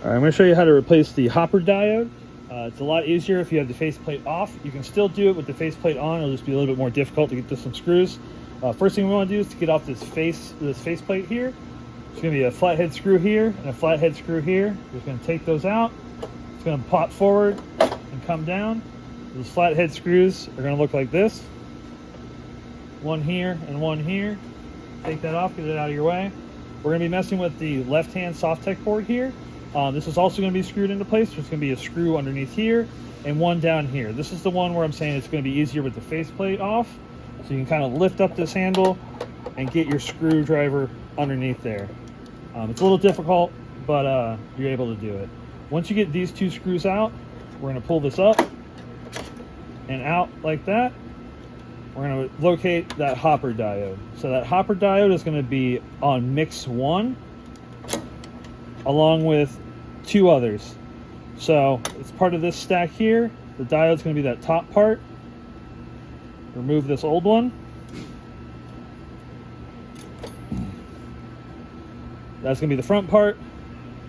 All right, I'm going to show you how to replace the hopper diode. It's a lot easier if you have the faceplate off. You can still do it with the faceplate on. It'll just be a little bit more difficult to get to some screws. First thing we want to do is to get off this faceplate here. It's going to be a flathead screw here and a flathead screw here. We're just going to take those out. It's going to pop forward and come down. Those flathead screws are going to look like this. One here and one here. Take that off, get it out of your way. We're going to be messing with the left-hand Softech board here. This is also going to be screwed into place. There's going to be a screw underneath here and one down here. This is the one where I'm saying it's going to be easier with the faceplate off. So you can kind of lift up this handle and get your screwdriver underneath there. It's a little difficult, but you're able to do it. Once you get these two screws out, we're going to pull this up and out like that. We're going to locate that hopper diode. So that hopper diode is going to be on mix 1 along with 2 others. So it's part of this stack here. The diode's going to be that top part. Remove this old one. That's going to be the front part.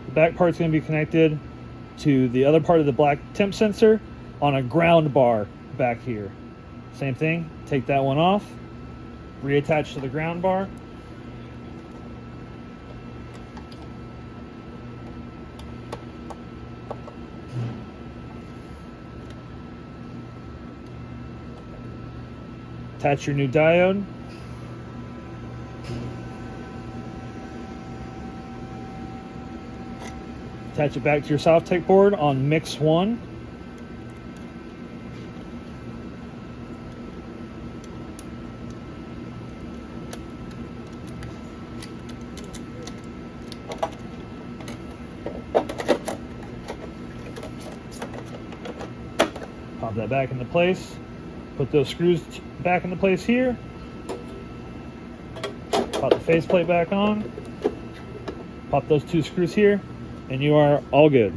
The back part's going to be connected to the other part of the black temp sensor on a ground bar back here. Same thing, take that one off, reattach to the ground bar. Attach your new diode. Attach it back to your Softech board on mix 1. Pop that back into place. Put those screws back into place here. Pop the faceplate back on. Pop those 2 screws here, and you are all good.